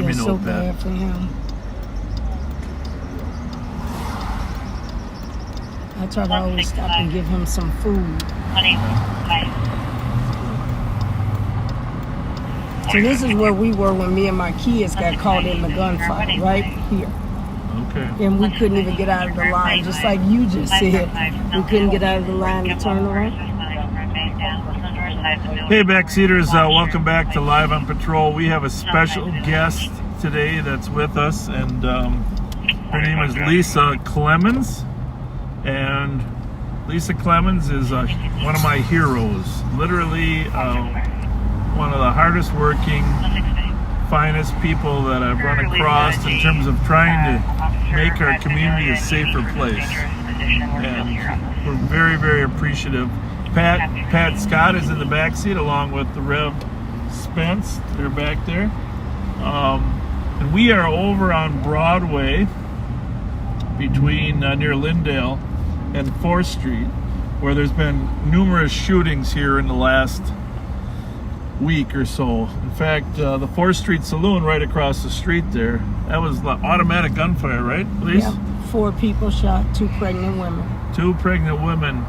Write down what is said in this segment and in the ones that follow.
let me know, so Pat. bad for him. I try to always stop and give him some food. So this is where we were when me and my kids got caught in the gunfight, right here. Okay. And we couldn't even get out of the line, just like you just said. We couldn't get out of the line to turn around. Hey, backseaters, welcome back to Live on Patrol. We have a special guest today that's with us, and her name is Lisa Clemons. And Lisa Clemons is one of my heroes. Literally one of the hardest working, finest people that I've run across in terms of trying to make our community a safer place. And we're very, very appreciative. Pat Scott is in the back seat along with the Rev Spence. They're back there. And we are over on Broadway between near Lyndale and 4th Street, where there's been numerous shootings here in the last week or so. In fact, the 4th Street Saloon right across the street there, that was automatic gunfire, right, Lisa? Yeah, 4 people shot, 2 pregnant women. 2 pregnant women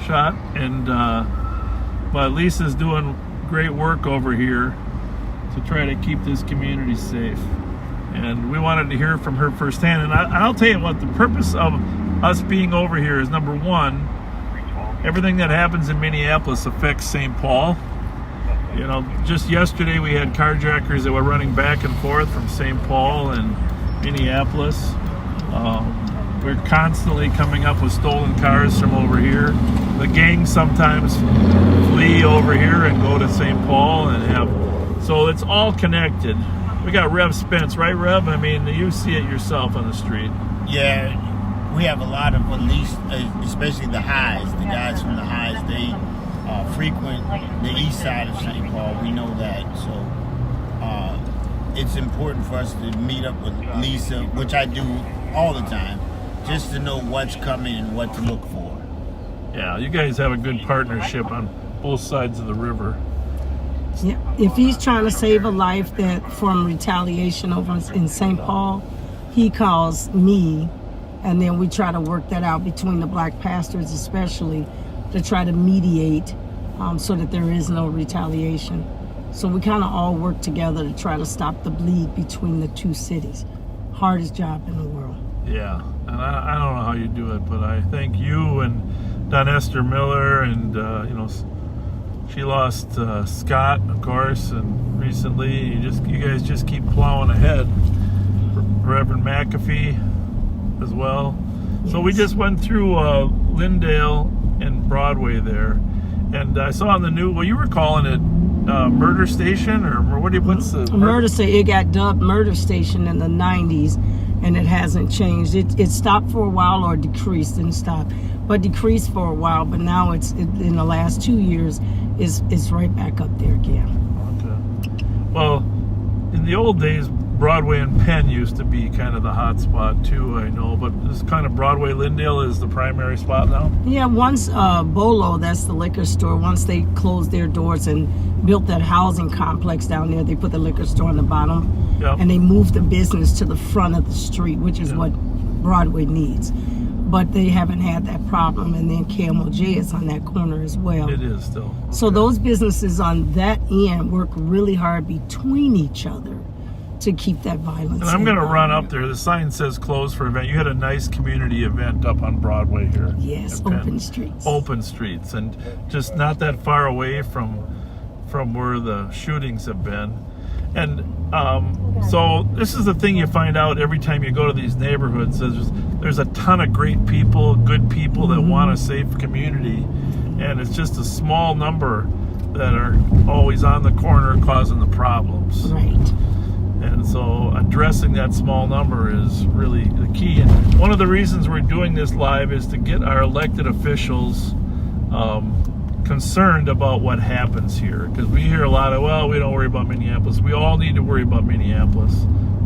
shot, and but Lisa's doing great work over here to try to keep this community safe. And we wanted to hear from her firsthand. And I'll tell you what, the purpose of us being over here is, number one, everything that happens in Minneapolis affects St. Paul. You know, just yesterday we had carjackers that were running back and forth from St. Paul and Minneapolis. We're constantly coming up with stolen cars from over here. The gangs sometimes flee over here and go to St. Paul and have, so it's all connected. We got Rev Spence, right, Rev? I mean, you see it yourself on the street. Yeah, we have a lot of police, especially the highs. The guys from the highs, they frequent the east side of St. Paul. We know that. So it's important for us to meet up with Lisa, which I do all the time, just to know what's coming and what to look for. Yeah, you guys have a good partnership on both sides of the river. Yeah, if he's trying to save a life that from retaliation over in St. Paul, he calls me, and then we try to work that out between the black pastors, especially to try to mediate so that there is no retaliation. So we kind of all work together to try to stop the bleed between the 2 cities. Hardest job in the world. Yeah, and I don't know how you do it, but I thank you and Don Esther Miller, and you know, she lost Scott, of course, and recently you guys just keep plowing ahead. Reverend McAfee as well. Yes. So we just went through Lyndale and Broadway there, and I saw on the news, well, you were calling it Murder Station, or what's the Murder Station? It got dubbed Murder Station in the 90s, and it hasn't changed. It stopped for a while, or decreased, didn't stop, but decreased for a while. But now it's in the last 2 years, it's right back up there again. Okay. Well, in the old days, Broadway and Penn used to be kind of the hot spot too, I know, but this kind of Broadway Lyndale is the primary spot now? Yeah, once Bolo, that's the liquor store, once they closed their doors and built that housing complex down there, they put the liquor store on the bottom, yep. And they moved the business to the front of the street, which is what Broadway needs. But they haven't had that problem, and then KMOJ is on that corner as well. It is still. Okay. So those businesses on that end work really hard between each other to keep that violence. And I'm going to run up there. The sign says closed for event. You had a nice community event up on Broadway here. Yes, open streets. Open streets, and just not that far away from where the shootings have been. And so this is the thing you find out every time you go to these neighborhoods. There's a ton of great people, good people that want a safe community, and it's just a small number that are always on the corner causing the problems. Right. And so addressing that small number is really the key. And one of the reasons we're doing this live is to get our elected officials concerned about what happens here. Because we hear a lot of, well, we don't worry about Minneapolis. We all need to worry about Minneapolis.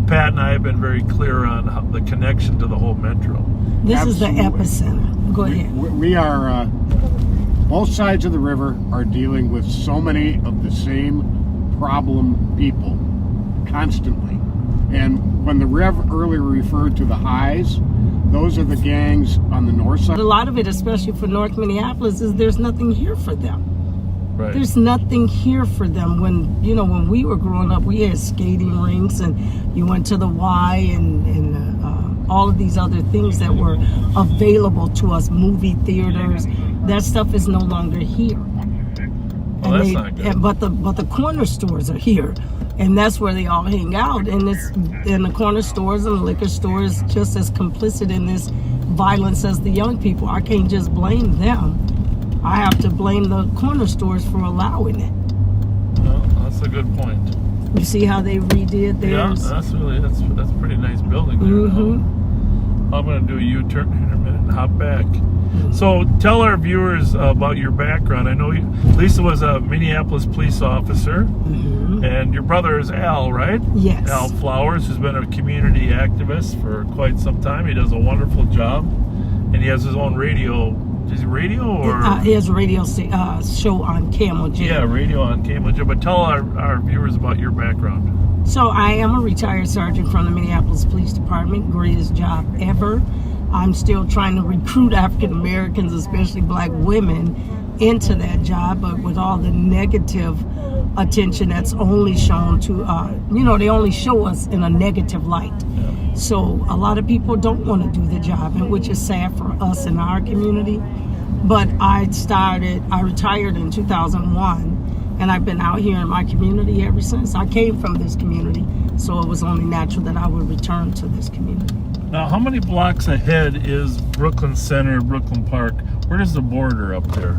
Pat and I have been very clear on the connection to the whole metro. This Absolutely. Is the epicenter. Go ahead. We are, both sides of the river are dealing with so many of the same problem people constantly. And when the Rev earlier referred to the highs, those are the gangs on the north side. A lot of it, especially for North Minneapolis, is there's nothing here for them. Right. There's nothing here for them. When we were growing up, we had skating rinks, and you went to the Y and all of these other things that were available to us, movie theaters. That stuff is no longer here. Well, that's not good. But the corner stores are here, and that's where they all hang out. And the corner stores and the liquor stores just as complicit in this violence as the young people. I can't just blame them. I have to blame the corner stores for allowing it. Well, that's a good point. You see how they redid theirs? Yeah, that's a pretty nice building there. Mm-hmm. I'm going to do a U-turn here in a minute and hop back. So tell our viewers about your background. I know Lisa was a Minneapolis police officer, and your brother is Al, right? Yes. Al Flowers, who's been a community activist for quite some time. He does a wonderful job, and he has his own radio. Is it radio or? He has a radio show on Camel J. Yeah, radio on Camel J. But tell our viewers about your background. So I am a retired sergeant from the Minneapolis Police Department. Greatest job ever. I'm still trying to recruit African Americans, especially black women, into that job, but with all the negative attention that's only shown to, they only show us in a negative light. Yeah. So a lot of people don't want to do the job, and which is sad for us in our community. But I retired in 2001, and I've been out here in my community ever since. I came from this community, so it was only natural that I would return to this community. Now, how many blocks ahead is Brooklyn Center, Brooklyn Park? Where does the border up there?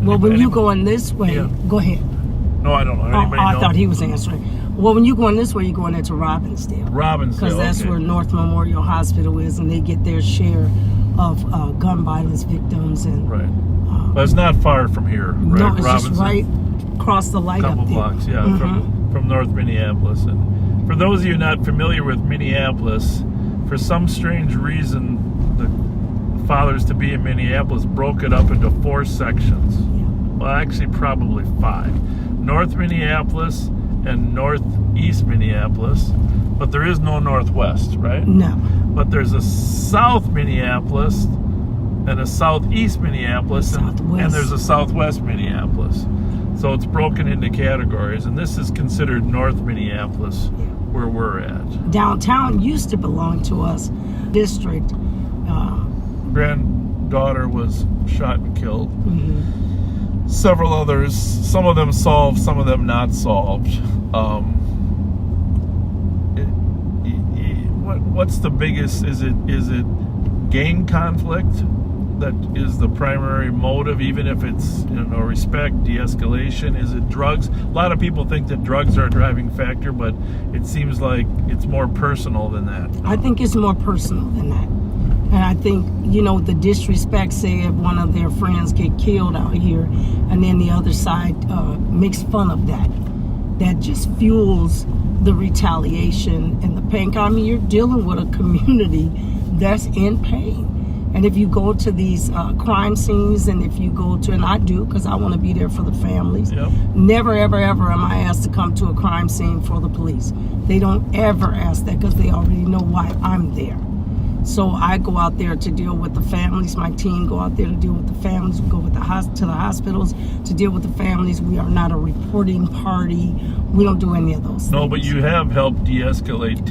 Well, when you go in this way, Yeah. go ahead. No, I don't know. I thought he was answering. Well, when you go in this way, you're going into Robbinsdale. Robbinsdale, Because that's okay. where North Memorial Hospital is, and they get their share of gun violence victims. And Right. But it's not far from here, right? no, it's just Robinson, right across the light couple up there. blocks, yeah, from North Minneapolis. And for those of you not familiar with Minneapolis, for some strange reason, the Fathers to Be in Minneapolis broke it up into 4 sections. Well, actually, probably 5. North Minneapolis and Northeast Minneapolis, but there is no Northwest, right? No. But there's a South Minneapolis and a Southeast Minneapolis, and Southwest. there's a Southwest Minneapolis. So it's broken into categories, and this is considered North Minneapolis, where we're at. Downtown used to belong to us, district. Granddaughter was shot and killed. Several others, some of them solved, some of them not solved. What's the biggest? Is it gang conflict that is the primary motive, even if it's respect, de-escalation? Is it drugs? A lot of people think that drugs are a driving factor, but it seems like it's more personal than that. I think it's more personal than that. And I think, the disrespect, say if one of their friends get killed out here, and then the other side makes fun of that. That just fuels the retaliation and the pain. I mean, you're dealing with a community that's in pain. And if you go to these crime scenes, and if you go to, and I do, because I want to be there for the families, never, ever, ever am I asked to come to a crime scene for the police. They don't ever ask that because they already know why I'm there. So I go out there to deal with the families. My team go out there to deal with the families. We go with to the hospitals to deal with the families. We are not a reporting party. We don't do any of those things. No, but you have helped de-escalate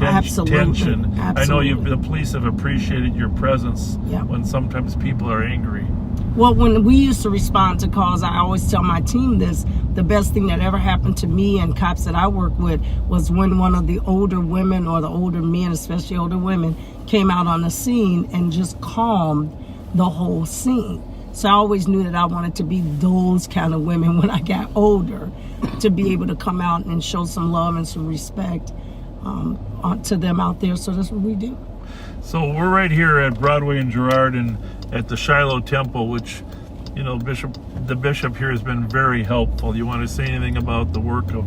tension. I know the police have appreciated your presence when sometimes people are angry. Well, when we used to respond to calls, I always tell my team this, the best thing that ever happened to me and cops that I work with was when one of the older women or the older men, especially older women, came out on the scene and just calmed the whole scene. So I always knew that I wanted to be those kind of women when I got older, to be able to come out and show some love and some respect to them out there. So that's what we do. So we're right here at Broadway and Girard and at the Shiloh Temple, which, the bishop here has been very helpful. You want to say anything about the work of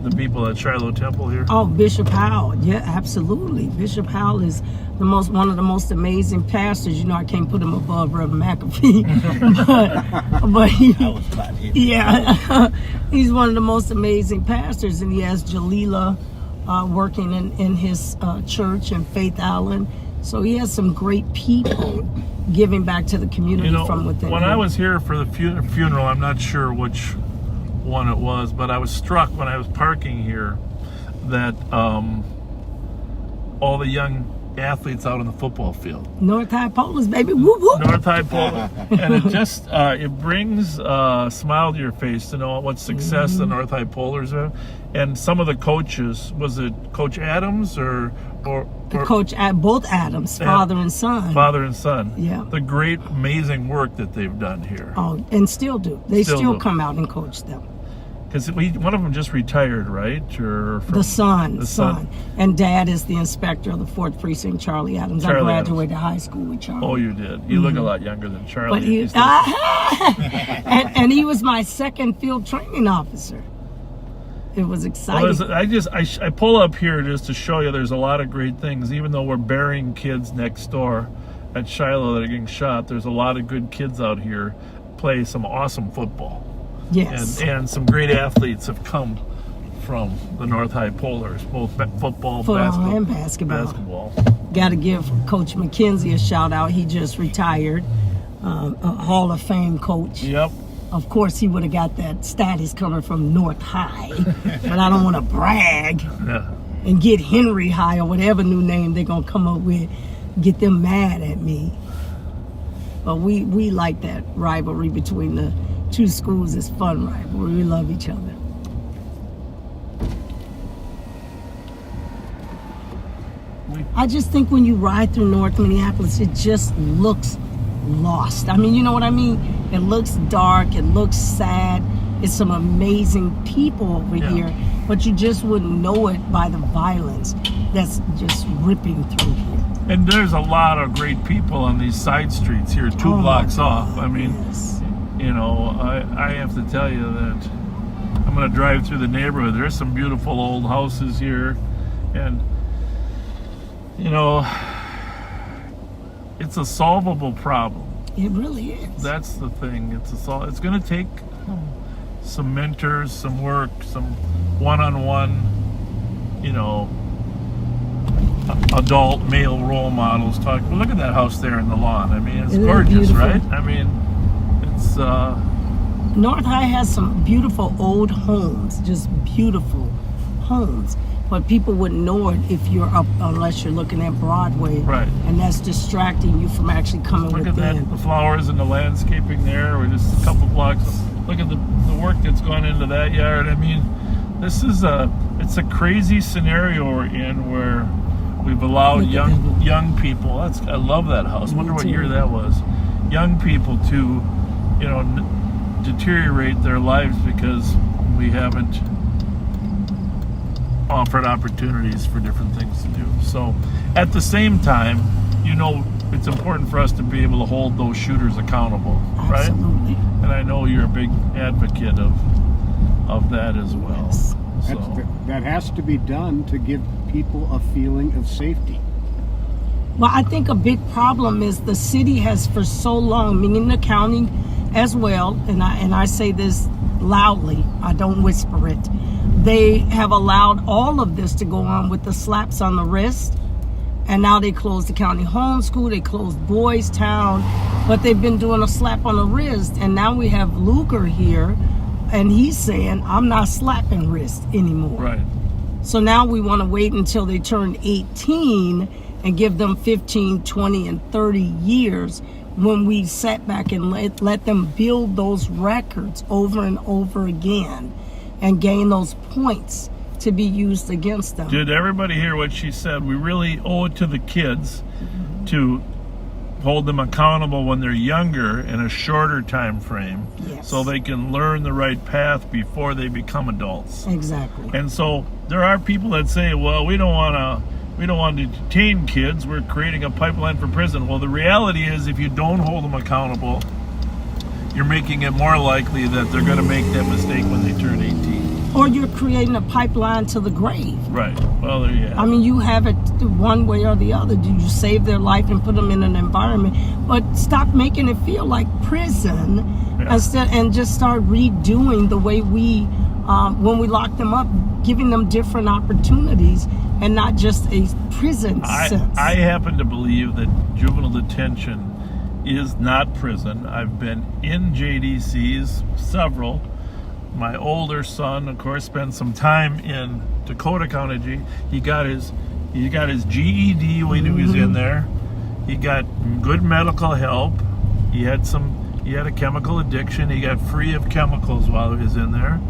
the people at Shiloh Temple here? Oh, Bishop Howell. Yeah, absolutely. Bishop Howell is one of the most amazing pastors. I can't put him above Reverend McAfee. but he's one of the most amazing pastors. And he has Jalila working in his church in Faith Island. So he has some great people giving back to the community from within. When I was here for the funeral, I'm not sure which one it was, but I was struck when I was parking here that all the young athletes out on the football field. North High Polars, baby. Whoop, whoop. North High Polar. And it just, it brings a smile to your face to know what success the North High Polars have. And some of the coaches, was it Coach Adams or Coach at both Adams, father and son. Father and son. Yeah. The great, amazing work that they've done here. Oh, and still do. They still do. come out and coach them. Because one of them just retired, right? Or The son. And Dad is the inspector of the 4th Precinct, Charlie Adams. I graduated high school with Charlie. Oh, you did. You look a lot younger than Charlie. But he, and he was my second field training officer. It was exciting. Well, I pull up here just to show you there's a lot of great things. Even though we're burying kids next door at Shiloh that are getting shot, there's a lot of good kids out here play some awesome football. Yes. And some great athletes have come from the North High Polars, both football, basketball, and basketball. Got to give Coach McKenzie a shout out. He just retired, a Hall of Fame coach. Yep. Of course, he would have got that status coming from North High, but I don't want to brag and get Henry High or whatever new name they're going to come up with, get them mad at me. But we like that rivalry between the two schools. Is fun rivalry. We love each other. I just think when you ride through North Minneapolis, it just looks lost. I mean, you know what I mean? It looks dark. It looks sad. It's some amazing people over here, but you just wouldn't know it by the violence that's just ripping through here. And there's a lot of great people on these side streets here, two blocks off. I mean, you know, I have to tell you that I'm going to drive through the neighborhood. There's some beautiful old houses here, and you know, it's a solvable problem. It really is. That's the thing. It's going to take some mentors, some work, some one-on-one, you know, adult male role models. Well, look at that house there in the lawn. I mean, it's gorgeous, right? I mean, it's North High has some beautiful old homes, just beautiful homes. But people wouldn't know it if you're up, unless you're looking at Broadway. Right. And that's distracting you from actually coming within. Look at that, the flowers and the landscaping there. We're just a couple blocks. Look at the work that's gone into that yard. I mean, this is it's a crazy scenario we're in where we've allowed young people. I love that house. I wonder what year that was. Young people to, you know, deteriorate their lives because we haven't offered opportunities for different things to do. So at the same time, you know, it's important for us to be able to hold those shooters accountable, right? Absolutely. And I know you're a big advocate of that as well. Yes. So. That has to be done to give people a feeling of safety. Well, I think a big problem is the city has for so long, meaning the county as well, and I say this loudly, I don't whisper it, they have allowed all of this to go on with the slaps on the wrist, and now they closed the county homeschool, they closed Boys Town, but they've been doing a slap on the wrist, and now we have Luger here, and he's saying, I'm not slapping wrist anymore. Right. So now we want to wait until they turn 18 and give them 15, 20, and 30 years when we sat back and let them build those records over and over again and gain those points to be used against them. Did everybody hear what she said? We really owe it to the kids to hold them accountable when they're younger in a shorter time frame, so they can learn the right path before they become adults. Exactly. And so there are people that say, well, we don't want to detain kids, we're creating a pipeline for prison. Well, the reality is if you don't hold them accountable, you're making it more likely that they're going to make that mistake when they turn 18. Or you're creating a pipeline to the grave. Right. Well, there you have it. I mean, you have it one way or the other. Do you save their life and put them in an environment? But stop making it feel like prison instead, and just start redoing the way we when we lock them up, giving them different opportunities and not just a prison sentence. I happen to believe that juvenile detention is not prison. I've been in JDCs, several. My older son, of course, spent some time in Dakota County. He got his GED when he was in there. He got good medical help. He had a chemical addiction. He got free of chemicals while he was in there,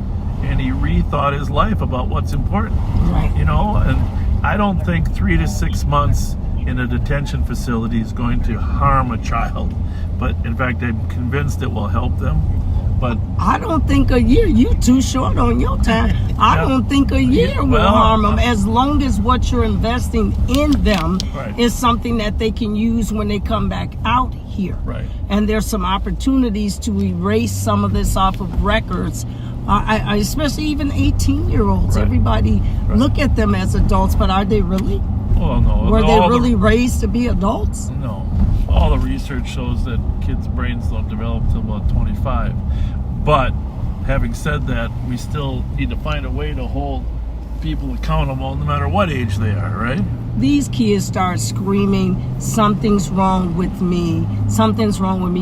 and he rethought his life about what's important. Right. You know, and I don't think 3 to 6 months in a detention facility is going to harm a child, but in fact, I'm convinced it will help them. But I don't think a year. You too short on your time. I don't think a year will harm them, as long as what you're investing in them is something that they can use when they come back out here. Right. And there's some opportunities to erase some of this off of records. I especially even 18-year-olds. Right. Everybody look at them as adults, but are they really? Well, no. Were they really raised to be adults? No. All the research shows that kids' brains don't develop until about 25. But having said that, we still need to find a way to hold people accountable no matter what age they are, right? These kids start screaming, something's wrong with me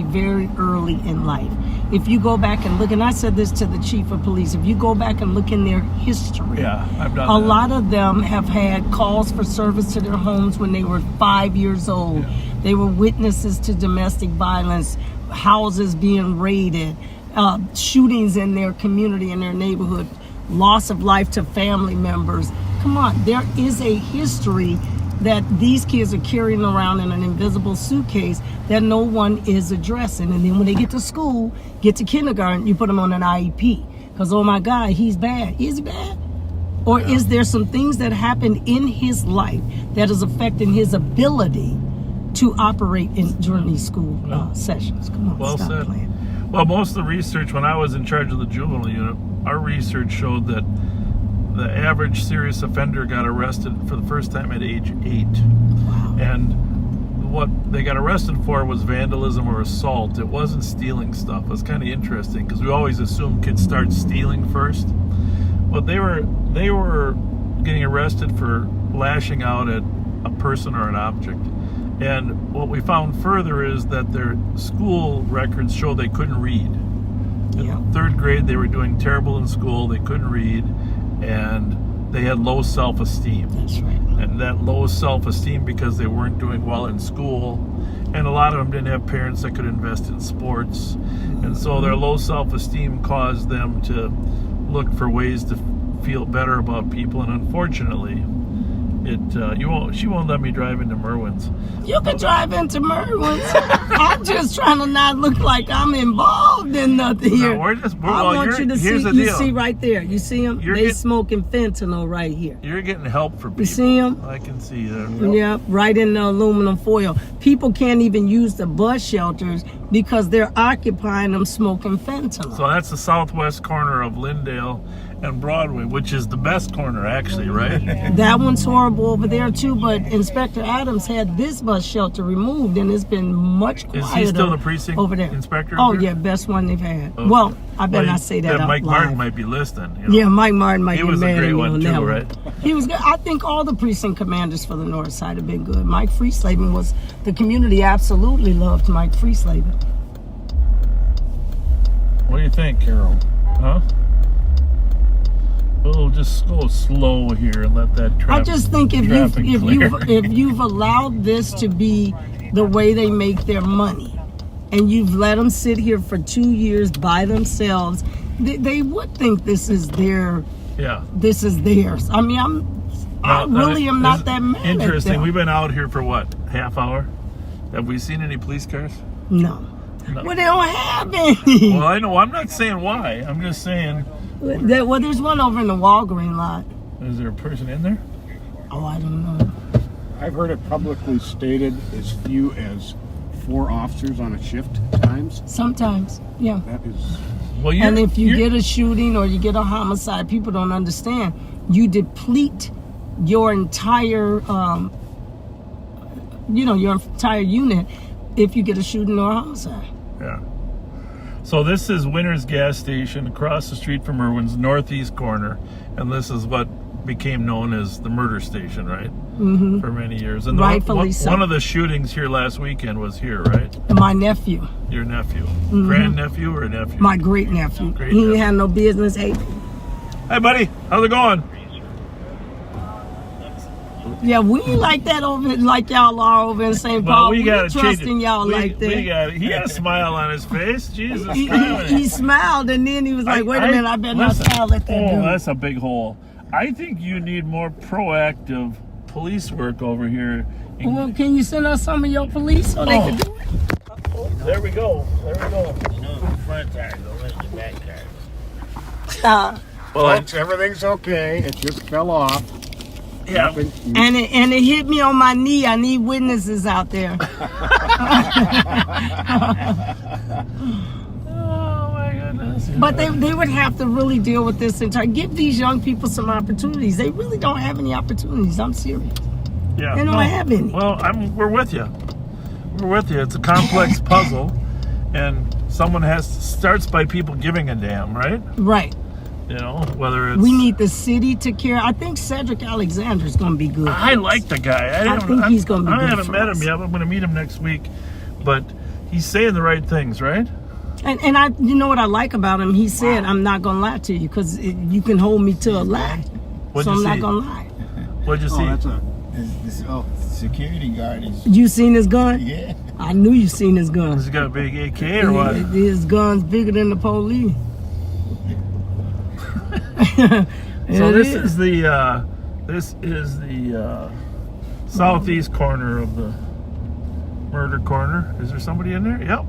very early in life. If you go back and look, and I said this to the chief of police, if you go back and look in their history, I've done a lot of them have had calls for service to their homes when they were 5 years old. Yeah. They were witnesses to domestic violence, houses being raided, shootings in their community, in their neighborhood, loss of life to family members. Come on, there is a history that these kids are carrying around in an invisible suitcase that no one is addressing. And then when they get to school, get to kindergarten, you put them on an IEP. Because, oh my God, he's bad. Is he bad? Or is there some things that happened in his life that is affecting his ability to operate during these school sessions? Come on, Well stop said. playing. Well, most of the research, when I was in charge of the juvenile unit, our research showed that the average serious offender got arrested for the first time at age 8. Wow. And what they got arrested for was vandalism or assault. It wasn't stealing stuff. It was kind of interesting because we always assume kids start stealing first. But they were getting arrested for lashing out at a person or an object. And what we found further is that their school records show they couldn't read. In 3rd grade, they were doing terrible in school. They couldn't read, and they had low self-esteem. That's right. And that low self-esteem because they weren't doing well in school, and a lot of them didn't have parents that could invest in sports. And so their low self-esteem caused them to look for ways to feel better about people, and unfortunately, she won't let me drive into Merwin's. You can drive into Merwin's. I'm just trying to not look like I'm involved in nothing here. No, I want you to see. here's the You deal. see right there. You see them? They smoking fentanyl right here. You're getting help for people. You see them? I can see that. Yeah, right in the aluminum foil. People can't even use the bus shelters because they're occupying them smoking fentanyl. So that's the southwest corner of Lyndale and Broadway, which is the best corner, actually, right? That one's horrible over there too, but Inspector Adams had this bus shelter removed, and it's been much quieter. Is he still the precinct over there? inspector? Oh there? yeah, best one they've had. Okay. Well, I better not say that out Mike loud. Martin might be listening. You know? Yeah, Mike Martin might He be was a mad great at me one on too, that right? one. He was good. I think all the precinct commanders for the north side have been good. Mike Freeslaven was, the community absolutely loved Mike Freeslaven. What do you think, Carol? Huh? Oh, just go slow here and let that traffic. I just think if you've allowed this to be the way they make their money, and you've let them sit here for 2 years by themselves, they would think this is their. Yeah. This is theirs. I mean, I really am not that mad at Interesting. them. We've been out here for what, half hour? Have we seen any police cars? No. No. Well, they don't have any. Well, I know. I'm not saying why. I'm just saying. Well, there's one over in the Walgreen lot. Is there a person in there? Oh, I don't know. I've heard it publicly stated as few as 4 officers on a shift times. Sometimes, yeah. That is. Well, And if you get a shooting or you get a homicide, people don't understand. You deplete your entire, your entire unit if you get a shooting or a homicide. Yeah. So this is Winter's gas station across the street from Irwin's, northeast corner, and this is what became known as the murder station, right? Mm-hmm. For many years. And Rightfully so. One of the shootings here last weekend was here, right? My nephew. Your nephew. Grandnephew or nephew? My great nephew. Great He nephew. had no business. Hey, Hey, buddy. How's it going? yeah, we ain't like that over like y'all are over in St. Well, Paul. we got to change trusting y'all like that. He had a smile on his face. Jesus. He smiled and then he was like, wait a minute, I better not smile at that dude. That's a big hole. I think you need more proactive police work over here. Well, can you send us some of your police so they can do it? There we go. There we go. You know, the front tires don't let the back tires. Folks, everything's okay. It just fell off. Yeah. Nothing- And it hit me on my knee. I need witnesses out there. Oh my goodness. But they would have to really deal with this entire. Give these young people some opportunities. They really don't have any opportunities. I'm serious. Yeah. They don't have any. Well, we're with you. We're with you. It's a complex puzzle, and someone starts by people giving a damn, right? Right. You know, whether it's. We need the city to care. I think Cedric Alexander is going to be good. I like the guy. I think he's gonna be I good haven't for met us. him yet. I'm going to meet him next week, but he's saying the right things, right? And I, you know what I like about him? He said, "I'm not going to lie to you because you can hold me to a lie, What'd so you I'm not see? going to lie." What'd you see? Oh, that's a. This security guard is. You seen his gun? Yeah. I knew you seen his gun. He's got a big AK or what? His gun's bigger than the police. So this is the southeast corner of the murder corner. Is there somebody in there? Yep,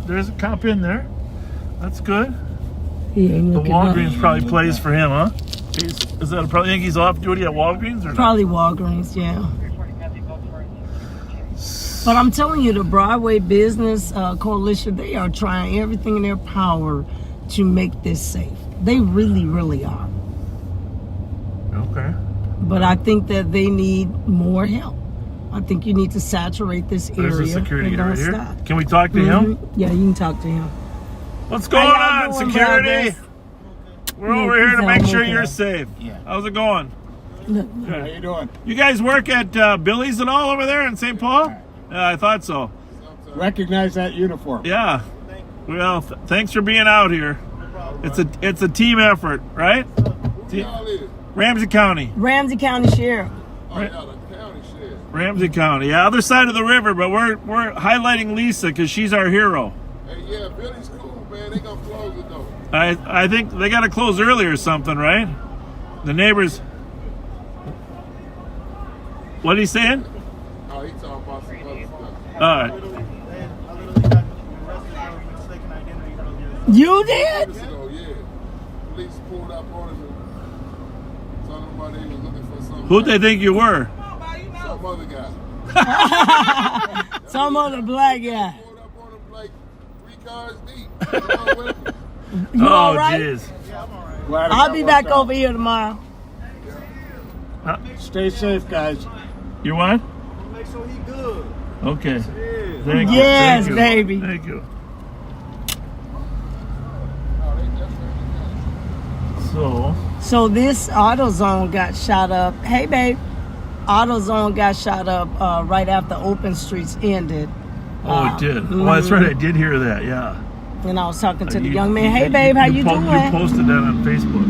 there's a cop in there. That's good. He ain't The looking up. Walgreens probably plays for him, huh? Is that probably think he's off duty at Walgreens or not? Probably Walgreens, yeah. But I'm telling you, the Broadway Business Coalition, they are trying everything in their power to make this safe. They really, really are. Okay. But I think that they need more help. I think you need to saturate this area. There's a security and guy don't right here. stop. Can we talk to him? Mhm. Yeah, you can talk to him. What's going How y'all on, doing, security? brothers? We're over here to He's make on sure okay. you're safe. Yeah. How's it going? How you doing? You guys work at Billy's and all over there in St. Paul? Yeah, I thought so. Recognize that uniform. Yeah. Well, thanks for being out here. It's a team effort, right? Ramsey County. Ramsey County Sheriff. Ramsey County. Yeah, other side of the river, but we're highlighting Lisa because she's our hero. Hey, yeah, Billy's cool, man. They gonna close it though. I think they got to close early or something, right? The neighbors. What are you saying? Oh, he talking about some other stuff. All right. You did? So yeah, police pulled up on him and told him about he was looking for something. Who'd they think you were? Some other guy. Some other black guy. Pulled up on him like 3 cars deep. Along with him. You Oh, all right? jeez. Glad it I'll got be worked back out. over here tomorrow. Stay safe, guys. You what? Make sure he good. Okay. Thank you. Yes, Thank you. baby. Thank you. So, this AutoZone got shot up. Hey, babe. AutoZone got shot up right after Open Streets ended. oh, it did. Oh, that's right. I did hear that. Yeah. And I was talking to the You- young man. Hey, babe, how you doing? You posted that on Facebook.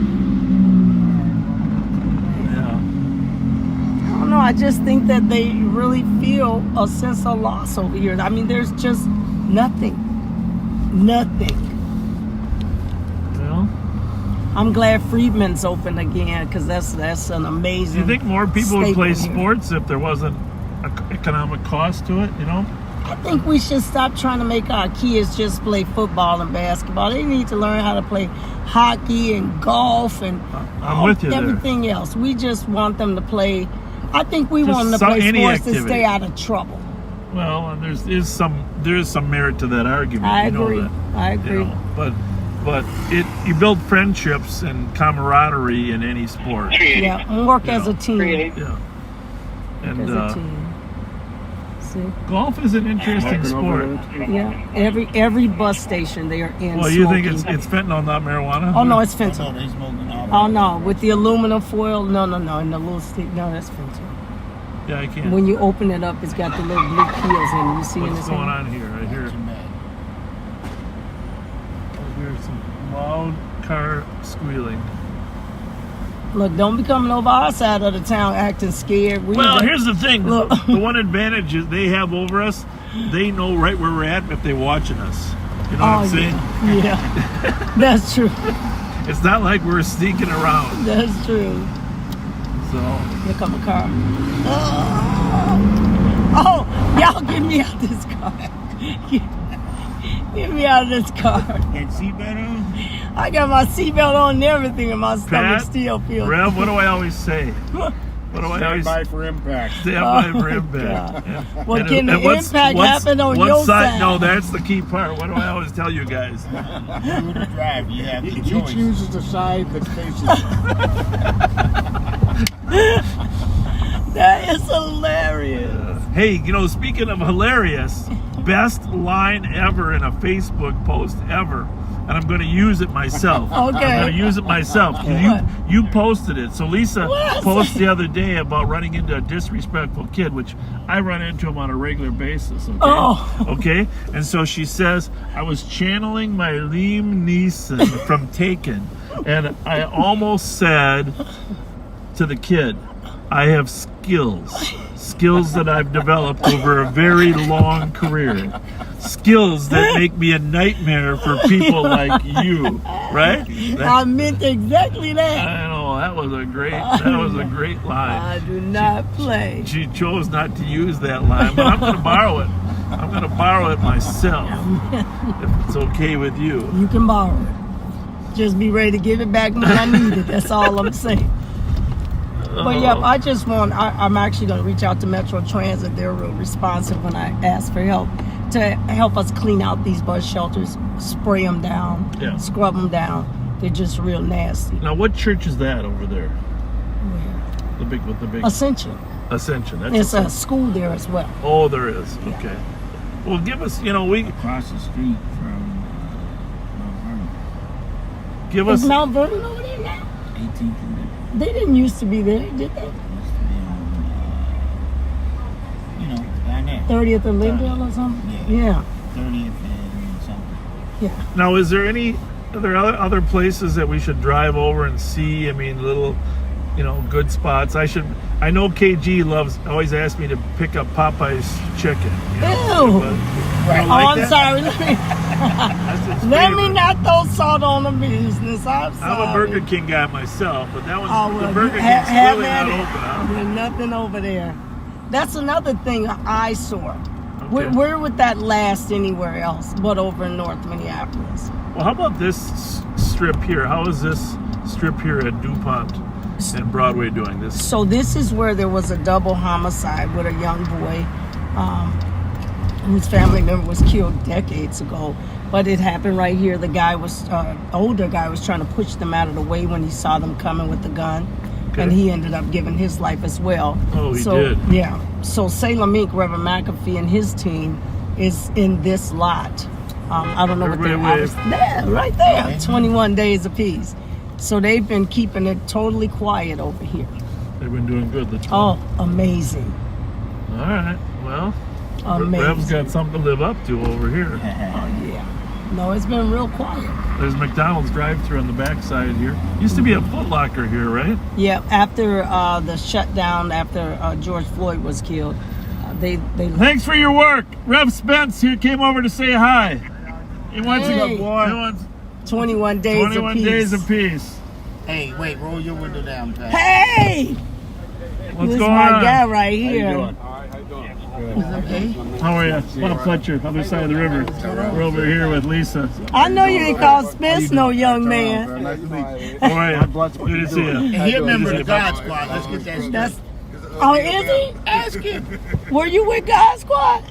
Yeah. I don't know. I just think that they really feel a sense of loss over here. I mean, there's just nothing. Nothing. Well, I'm glad Friedman's open again because that's an amazing. do you think more people would play staple here. sports if there wasn't an economic cost to it? You know. I think we should stop trying to make our kids just play football and basketball. They need to learn how to play hockey and golf and I'm with you there. everything else. We just want them to play. I think we Just want them to play any sports to activity. stay out of trouble. Well, and there's some merit to that argument. I you know agree. that, I you agree. know, but you build friendships and camaraderie in any sport. Yeah, and work as a team. Yeah. And As a team. see. Golf is an interesting Smoking over sport. there. Yeah, every bus station they are in. Well, you think smoking. it's fentanyl, not marijuana? Oh no, it's Oh, no, fentanyl. they smoking all Oh no, with the aluminum foil. No, and the little stick. No, that's fentanyl. Yeah, I can't. When you open it up, it's got the little blue peels in it. You see in What's this going hand? on here? I hear, too bad. I hear some loud car squealing. Look, don't be coming over our side of the town acting scared. Well, here's the thing. Look. The one advantage is they have over us, they know right where we're at if they're watching us. You know what I'm saying? Yeah, that's true. It's not like we're sneaking around. That's true. So, Here come a car. Oh, y'all get me out this car. Get me out of this car. That seatbelt on? I got my seatbelt on and everything, and my stomach Pat, still feels. Rev, what do I always say? What do I Stand always by for impact. stand by for Oh, impact? God. Yeah. Well, And- can the and what's- impact what's- happen on what your side? side? No, that's the key part. What do I always tell you guys? You the driver, you have the He choice. chooses the side that faces That is hilarious. Hey, you know, speaking of hilarious, best line ever in a Facebook post ever. And I'm going to use it myself. Okay. I'm going to use it myself. You posted it. So Lisa What? posted the other day about running into a disrespectful kid, which I run into him on a regular basis. Okay. Oh. Okay. And so she says, I was channeling my Liam Neeson from Taken, and I almost said to the kid, I have skills that I've developed over a very long career. Skills that make me a nightmare for people like you, right? I meant exactly that. I know that was a great line. I do not play. She chose not to use that line, but I'm going to borrow it. I'm going to borrow it myself, if it's okay with you. You can borrow it. Just be ready to give it back when I need it. That's all I'm saying. But yeah, I just I'm actually going to reach out to Metro Transit. They're real responsive when I ask for help to help us clean out these bus shelters, spray them down, Yeah. scrub them down. They're just real nasty. Now, what church is that over there? The big with the big Ascension. Ascension. That's It's a Ascension. school there as well. Oh, there is. Okay. Well, give us. We Across the street from Mount Vernon. give Is us. Mount Vernon over there now? 18th and They didn't used to be there, did they? used to be on, down there. 30th and Lyndale or something? Yeah. 30th and something. Yeah. Now, are there other places that we should drive over and see? I mean, little, good spots. I know KG always asks me to pick up Popeye's chicken. Ew. But, Oh, I'm sorry. That's his Let me favorite. not throw salt on the business. I'm sorry. I'm a Burger King guy myself, but that one's Oh, well, the Burger you King's have really at not it. open, huh? There's nothing over there. That's another thing, an eyesore. Okay. Where would that last anywhere else but over in North Minneapolis? Well, how about this strip here? How is this strip here at DuPont and Broadway doing this? So this is where there was a double homicide with a young boy whose family member was killed decades ago. But it happened right here. The guy older guy was trying to push them out of the way when he saw them coming with the gun. Okay. And he ended up giving his life as well. Oh, he did? Yeah. So Salem Inc., Reverend McAfee and his team is in this lot. I don't know Everybody what they're wave. there, right there. 21 days apiece. So they've been keeping it totally quiet over here. They've been doing good. Oh, amazing. All right. Well, Amazing. Rev's got something to live up to over here. Oh, yeah. No, it's been real quiet. There's McDonald's drive-thru on the backside here. Used to be a Foot Locker here, right? Yeah, after the shutdown, after George Floyd was killed, they Thanks for your work. Rev Spence here came over to say hi. He wants Hey. a good boy. He wants 21 days 21 apiece. days apiece. Hey, wait, roll your window down, Pat. Hey! What's This is going my on? guy right here. doing? How are you? Bob Fletcher, other side of the river. We're over here with Lisa. I know you ain't called Spence no young man. Nice to meet you. How are you? bless you. Good to see you. And he a member of the God Squad. Let's get that straight. That's oh, is he? Ask him. Were you with God Squad?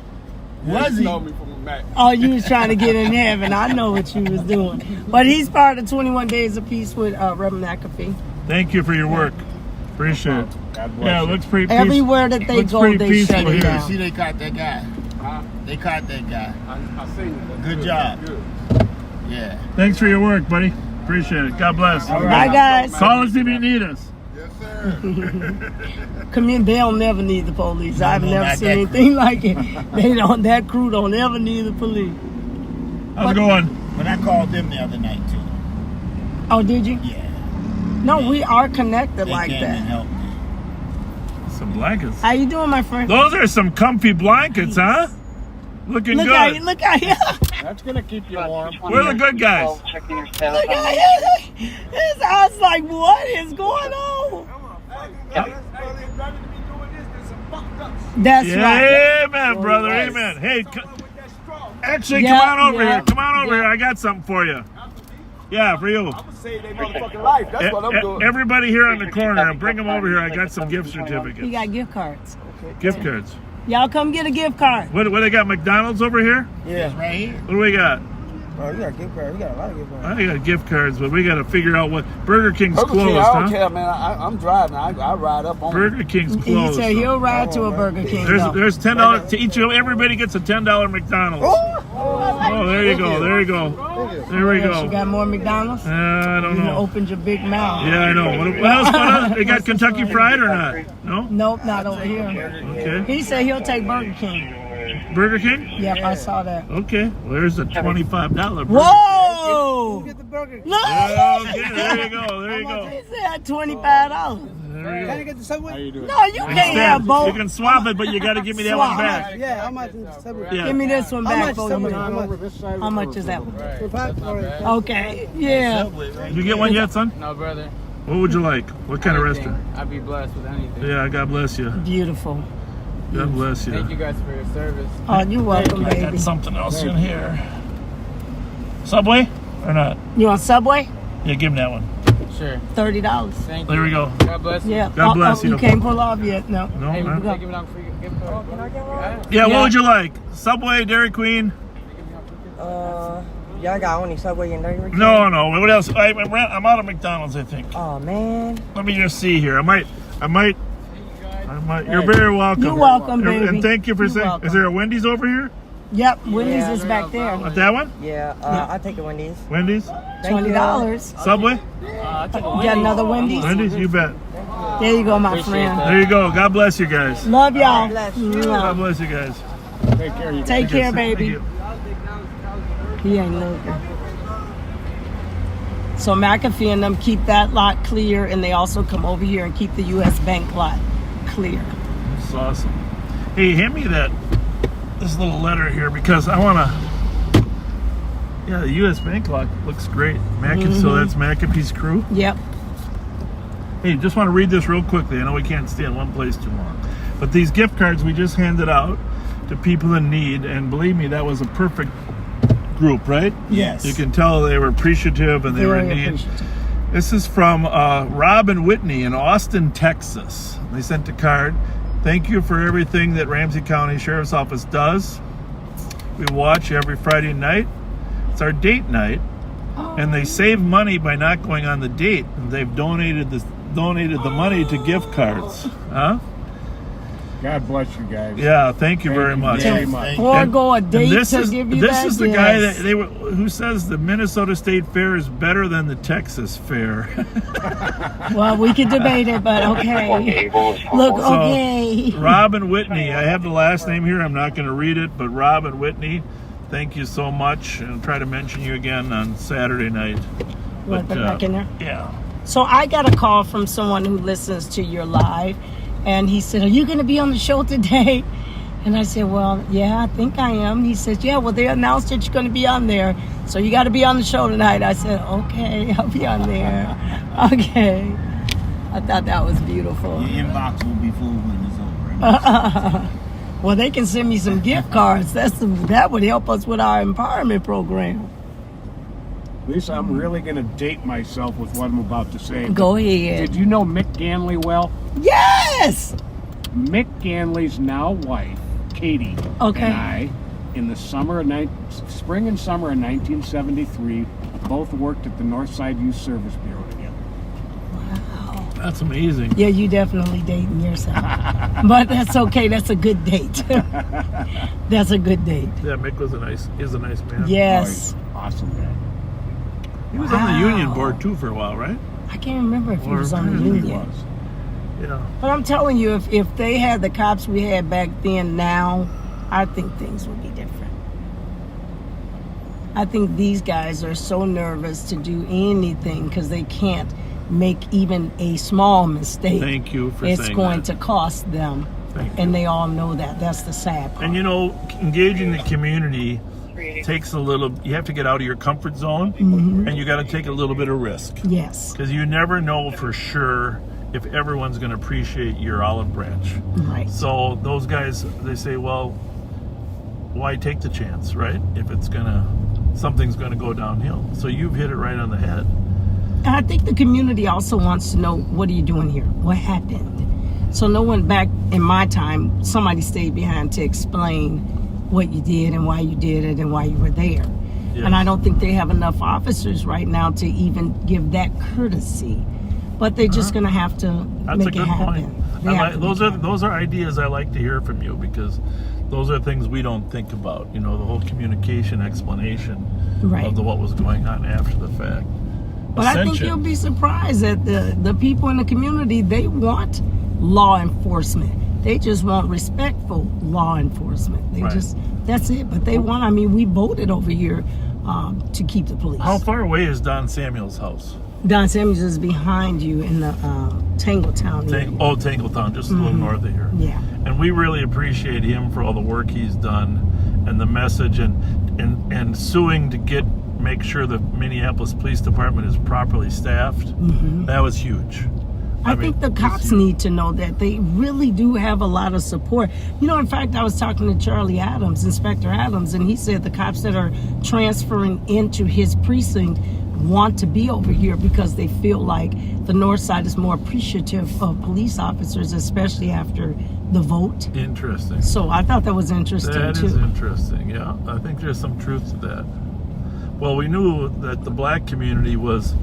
Was he? Know me from Mac. Oh, you was trying to get in heaven. I know what you was doing. But he's part of 21 Days apiece with Reverend McAfee. Thank you for your work. Appreciate it. God bless Yeah, it you. looks pretty peaceful. Everywhere that they Looks go, pretty they peaceful shut it here. down. See, they caught that guy. Huh? They caught that guy. I seen it. Good job. Good. Yeah. Thanks for your work, buddy. Appreciate it. God bless. All Bye, guys. Call us if you need us. Yes, sir. They'll never need the police. I've no, never not seen that anything like it. That crew don't ever need the police. How's it going? But I called them the other night too. Oh, did you? Yeah. No, we are connected They like came and that. helped me. Some blankets. How you doing, my friend? Those are some comfy blankets, huh? Looking Look good. at you, look at you. That's gonna keep you warm. We're the good guys. Look at you. I was like, what is going on? That's right. Amen, brother. Amen. Hey, actually, Yeah, come on over yeah, here. Come on over yeah. here. I got something for you. Yeah, for you. Save their motherfucking life. That's what I'm doing. Everybody here on the corner, bring them over here. I got some gift He certificates. got gift cards. Gift cards. Y'all come get a gift card. What they got? McDonald's over here? It's right here. What do we got? Oh, we got gift cards. We got a lot of gift cards. I got gift cards, but we got to figure out what Burger King's Burger King, closed, I don't huh? care, man. I'm driving. I ride up on Burger King's He closed. said he'll ride to a Burger King. though. There's $10 to each. Everybody gets a $10 McDonald's. Oh, there you go. There you go. There we Yes, you go. got more McDonald's? I don't You know. opened your big mouth. Yeah, I know. What else? What else? They got Kentucky Fried or not? No. Nope, not over here. Okay. He said he'll take Burger King. Burger King. Yep, I saw that. Okay. Well, there's a $25 burger. Whoa! Get the burger. Look! Yeah, okay. There you go. There you go. He said $25. There you Can I go. get the Subway? How you doing? No, you can't have You both. can swap it, but you got to give me that one Swap. back. Yeah, how much is the Subway? Yeah. Give me this one How back much for Subway? you. How much? Over this side How of much the is that river. one? For five? Okay, yeah. Subway, right? You get one yet, son? No, brother. What would you like? What kind of Anything. restaurant? I'd be blessed with anything. Yeah, God bless you. Beautiful. God bless you. Thank you guys for your service. Oh, you're welcome, I got baby. something else in here. Subway or not? You on Subway? Yeah, give him that one. Sure. $30. Thank you. There we go. God bless you. Yeah. God bless you. You can't pull off yet, no. No, Hey, huh? we can give it on free gift card. Yeah, what Yeah. would you like? Subway, Dairy Queen? Y'all got only Subway and Dairy Queen? No. What else? I'm out of McDonald's, I think. Oh, man. Let me just see here. I might. You're very welcome. You're welcome, baby. And thank you for You're saying. welcome. Is there a Wendy's over here? Yep, Wendy's Yeah. is back there. Not that one? Yeah, I'll take the Wendy's. Wendy's? Thank you. $20. Subway? You got another Wendy's? Wendy's? You bet. There you go, my Appreciate friend. that. There you go. God bless you guys. Love y'all. bless God Mwah. bless you guys. Take care. You Take care, Thank baby. you. He ain't looking. So McAfee and them keep that lot clear, and they also come over here and keep the U.S. Bank lot clear. That's awesome. Hey, hand me this little letter here because I want to. Yeah, the U.S. Bank lock looks great. So that's McAfee's crew. Yep. Hey, just want to read this real quickly. I know we can't stay in one place too long. But these gift cards we just handed out to people in need, and believe me, that was a perfect group, right? Yes. You can tell they were appreciative and they were in Very need. appreciative. This is from Rob and Whitney in Austin, Texas. They sent a card. Thank you for everything that Ramsey County Sheriff's Office does. We watch every Friday night. It's our date night. And they save money by not going on the date. And they've donated the money to gift cards. Huh? God bless you guys. Yeah, thank you very much. Very much. Forego a date this to is give you this that? is the guy Yes. that who says the Minnesota State Fair is better than the Texas Fair. Well, we could debate it, but okay. Look, okay. Robin Whitney, I have the last name here. I'm not going to read it, but Robin Whitney, thank you so much. And I'll try to mention you again on Saturday night. Want to put back in there? Yeah. So I got a call from someone who listens to your live, and he said, "Are you going to be on the show today?" And I said, "Well, yeah, I think I am." He says, "Yeah, well, they announced that you're going to be on there, so you got to be on the show tonight." I said, "Okay, I'll be on there." Okay. I thought that was beautiful. Your inbox will be full when it's over. Well, they can send me some gift cards. That would help us with our empowerment program. Lisa, I'm really going to date myself with what I'm about to say. Go ahead. Did you know Mick Ganley well? Yes! Mick Ganley's now wife, Katie, Okay. and I, in the spring and summer of 1973, both worked at the Northside Youth Service Bureau together. Wow. That's amazing. Yeah, you definitely dating yourself. But that's okay. That's a good date. That's a good date. Yeah, Mick is a nice man. Yes. Oh, awesome guy. He was on the union Wow. board too for a while, right? I can't remember if he Or was on the he union. was. Yeah. But I'm telling you, if they had the cops we had back then now, I think things would be different. I think these guys are so nervous to do anything because they can't make even a small mistake. Thank you for It's saying going that. to cost them. Thank And you. they all know that. That's the sad part. And you know, engaging the community takes a little. You have to get out of your comfort zone, and you got to take a little bit of risk Yes. because you never know for sure if everyone's going to appreciate your olive branch. Right. So those guys, they say, well, why take the chance, right? If something's gonna go downhill. So you've hit it right on the head. And I think the community also wants to know, what are you doing here? What happened? So no one back in my time, somebody stayed behind to explain what you did and why you did it and why you were there. Yes. And I don't think they have enough officers right now to even give that courtesy. But they're just going to have to That's make a good it happen. point. They have to make it happen. Those are ideas I like to hear from you because those are things we don't think about. You know, the whole communication explanation Right. of what was going on after the fact. But I think Ascension. you'll be surprised that the people in the community, they want law enforcement. They just want respectful law enforcement. They Right. that's it. But they want, I mean, we voted over here to keep the police. How far away is Don Samuel's house? Don Samuels is behind you in the Tangletown area. Tangletown, just a little north of here. Yeah. And we really appreciate him for all the work he's done and the message and suing to make sure the Minneapolis Police Department is properly staffed. That was huge. I think the cops need to know that they really do have a lot of support. You know, in fact, I was talking to Charlie Adams, Inspector Adams, and he said the cops that are transferring into his precinct want to be over here because they feel like the North Side is more appreciative of police officers, especially after the vote. Interesting. So I thought that was interesting That too. is interesting, yeah. I think there's some truth to that. Well, we knew that the black community was,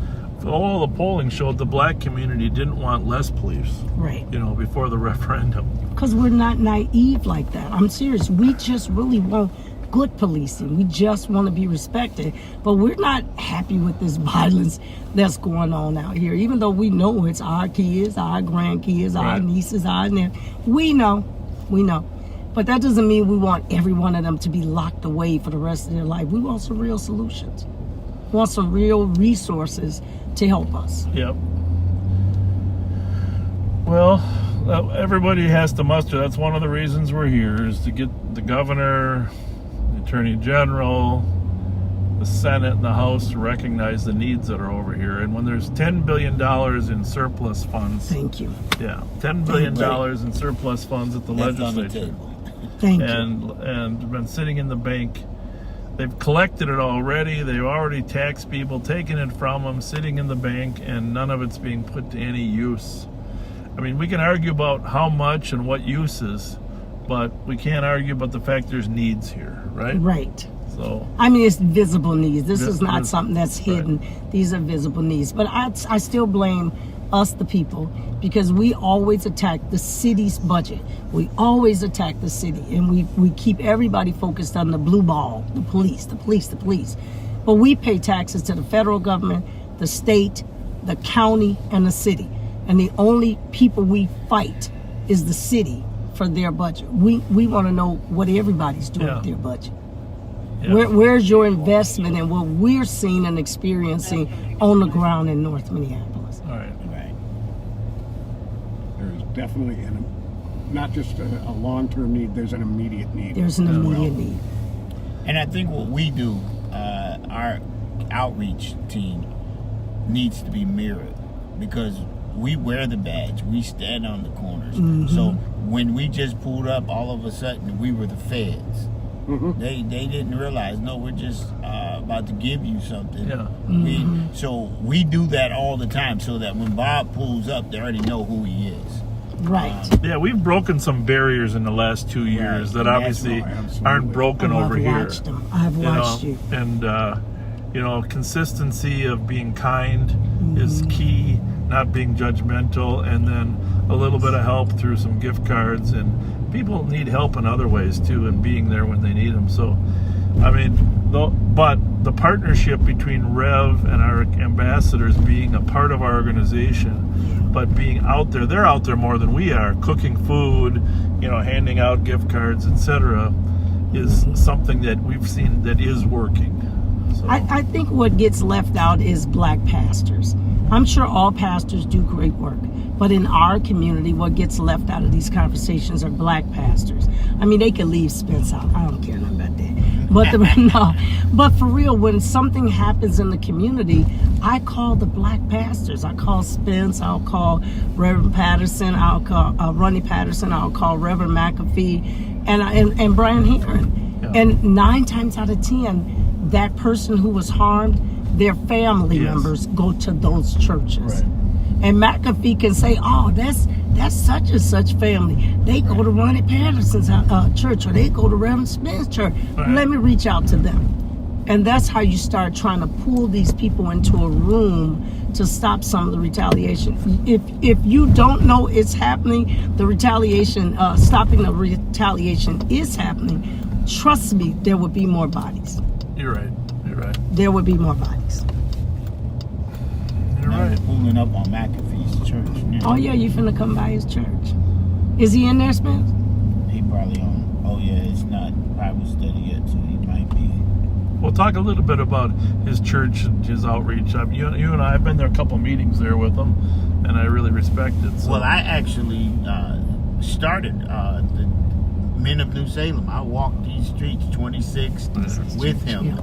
all the polling showed the black community didn't want less police, Right. you know, before the referendum. Because we're not naive like that. I'm serious. We just really want good policing. We just want to be respected. But we're not happy with this violence that's going on out here. Even though we know it's our kids, our grandkids, our Right. nieces, our nephews. We know. But that doesn't mean we want every one of them to be locked away for the rest of their life. We want some real solutions. We want some real resources to help us. Yep. Well, everybody has to muster. That's one of the reasons we're here, is to get the governor, the attorney general, the Senate, and the House to recognize the needs that are over here. And when there's $10 billion in surplus funds, Thank you. yeah, $10 billion in surplus funds at the That's on the legislature, table. Thank you. and been sitting in the bank. They've collected it already. They've already taxed people, taken it from them, sitting in the bank, and none of it's being put to any use. I mean, we can argue about how much and what uses, but we can't argue about the fact there's needs here, right? Right. So, I mean, it's visible needs. This is not Vis- something that's right. hidden. These are visible needs. But I still blame us, the people, because we always attack the city's budget. We always attack the city, and we keep everybody focused on the blue ball, the police. But we pay taxes to the federal government, the state, the county, and the city. And the only people we fight is the city for their budget. We want to know what everybody's doing Yeah. with their budget. yeah. Where's your investment in what we're seeing and experiencing on the ground in North Minneapolis? All right. Right. There's definitely not just a long-term need, there's an immediate need. There's an immediate need. And I think what we do, our outreach team needs to be mirrored, because we wear the badge, we stand on the corners. So when we just pulled up, all of a sudden we were the feds. They didn't realize, no, we're just about to give you something. Yeah. So we do that all the time, so that when Bob pulls up, they already know who he is. Right. Yeah, we've broken some barriers in the last 2 years that Right. obviously Absolutely. aren't broken over I've here. watched them. I've watched you. And consistency of being kind is key. not being judgmental, and then a little bit of help through some gift cards. And people need help in other ways too, and being there when they need them. So, I mean, but the partnership between Rev and our ambassadors being a part of our organization, but being out there, they're out there more than we are, cooking food, handing out gift cards, etc., is something that we've seen that is working. So. I think what gets left out is black pastors. I'm sure all pastors do great work, but in our community, what gets left out of these conversations are black pastors. I mean, they can leave Spence out. I don't care nothing about that. But for real, when something happens in the community, I call the black pastors. I call Spence. I'll call Reverend Patterson. I'll call Ronnie Patterson. I'll call Reverend McAfee and Brian Heron. Yeah. And 9 times out of 10, that person who was harmed, their family members go to those churches. Right. And McAfee can say, oh, that's such and such family. They go to Ronnie Patterson's church, or they go to Reverend Smith's church. Right. Let me reach out to them. And that's how you start trying to pull these people into a room to stop some of the retaliation. If you don't know it's happening, the retaliation, stopping the retaliation is happening, trust me, there would be more bodies. You're right. There would be more bodies. You're right. Pulling up on McAfee's church now. Oh, yeah, you finna come by his church. Is he in there, Spence? He probably on. Oh, yeah, it's not Bible study yet, so he might be. Well, talk a little bit about his church and his outreach. You and I have been there a couple meetings there with him, and I really respect it. So. Well, I actually started the Men of New Salem. I walked these streets, 26, with him.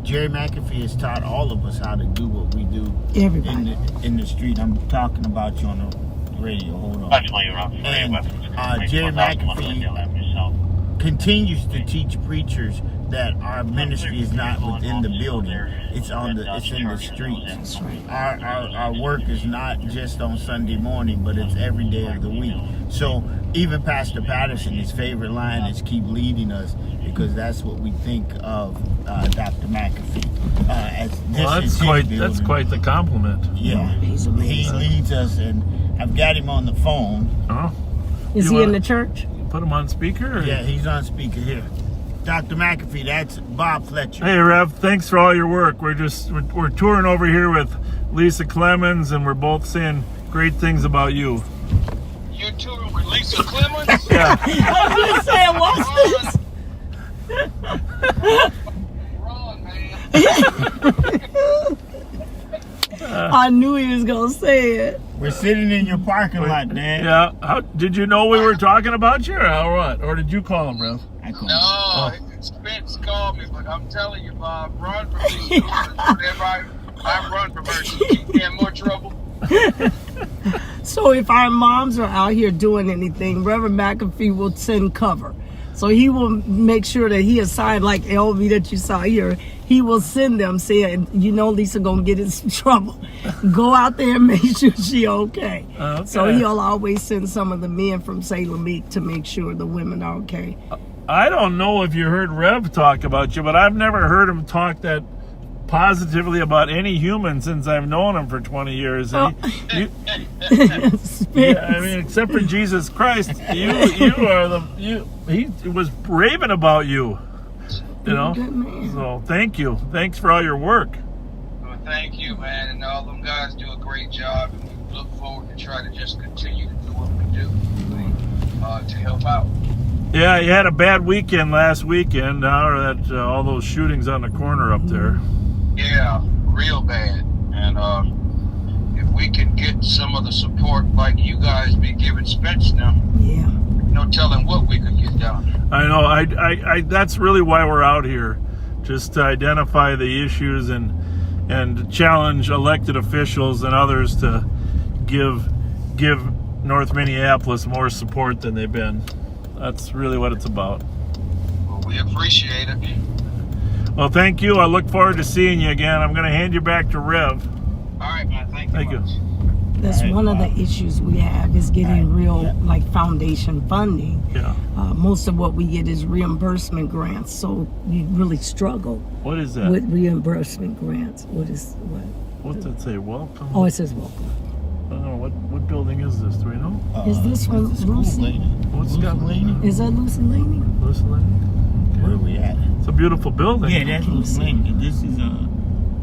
Jerry McAfee has taught all of us how to do what we do in the street. I'm talking about you on the radio. Hold on. And Jerry McAfee continues to teach preachers that our ministry is not within the building; it's in the streets. Our work is not just on Sunday morning, but it's every day of the week. So even Pastor Patterson, his favorite line is "Keep leading us," because that's what we think of Dr. McAfee. That's quite the compliment. Yeah, he leads us, and I've got him on the phone. Oh, is he in the church? Put him on speaker? Or? Yeah, he's on speaker here. Dr. McAfee, that's Bob Fletcher. Hey, Rev, thanks for all your work. We're touring over here with Lisa Clemons, and we're both saying great things about you. You touring with Lisa Clemons? Yeah. I was just saying, Wrong, man. I knew he was gonna say it. We're sitting in your parking lot, Dad. Yeah. Did you know we were talking about you, or what? Or did you call him, Rev? No, Spence called me, but I'm telling you, Bob, run from me. I run from her. She keep me in more trouble. So if our moms are out here doing anything, Reverend McAfee will send cover. So he will make sure that he assigned, like LV that you saw here, he will send them saying, Lisa gonna get in some trouble. Go out there and make sure she okay. So he'll always send some of the men from Salem Meek to make sure the women are okay. I don't know if you heard Rev talk about you, but I've never heard him talk that positively about any human since I've known him for 20 years. And yeah, I mean, except for Jesus Christ, he was raving about you. So thank you. Thanks for all your work. Well, thank you, man, and all them guys do a great job, and we look forward to try to just continue to do what we do to help out. Yeah, you had a bad weekend last weekend, all those shootings on the corner up there. Yeah, real bad. And if we can get some of the support like you guys be giving Spence now, no telling what we could get done. I know. I that's really why we're out here, just to identify the issues and challenge elected officials and others to give North Minneapolis more support than they've been. That's really what it's about. Well, we appreciate it. Well, thank you. I look forward to seeing you again. I'm going to hand you back to Rev. All right, man. Thank you. That's one of the issues we have is getting real, like, foundation funding. Yeah. Most of what we get is reimbursement grants, so you really struggle. What is that? With reimbursement grants. What? What's that say? Welcome? Oh, it says welcome. I don't know. What building is this? Do we know? Is this one That's the school Lucy? lady. What's Lucy got- Lady? Is that Lucy Laney? Lucy Lane? Where are we at? It's a beautiful building. Yeah, that's Lucy Lady. This is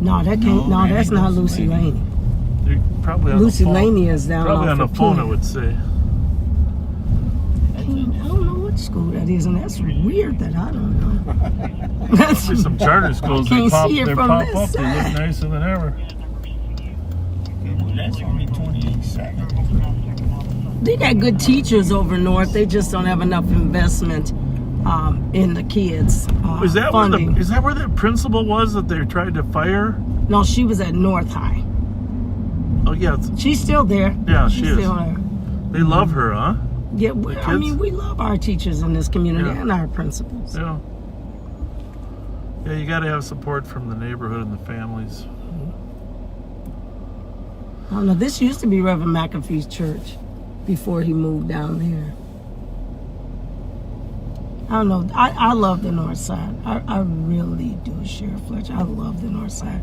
No, that can't. No, that that's ain't not Lucy Lucy Laney. They're probably on Lucy the phone. Laney is down Probably off on the of phone, King. it would say. I don't know what school that is, and that's weird that I don't know. See some charter schools. They Can't pop, see it they from pop this up. They look side. nicer than ever. well, that's only 28.7. They got good teachers over north. They just don't have enough investment in the kids. Is that funding. where the principal was that they tried to fire? No, she was at North High. Oh yeah, She's still there. yeah, She's she is. still there. They love her, huh? Yeah, The I kids? mean, we love our teachers in this community Yeah. and our principals. Yeah. Yeah, you got to have support from the neighborhood and the families. I don't know. This used to be Reverend McAfee's church before he moved down there. I don't know. I love the north side. I really do, Sheriff Fletcher. I love the north side.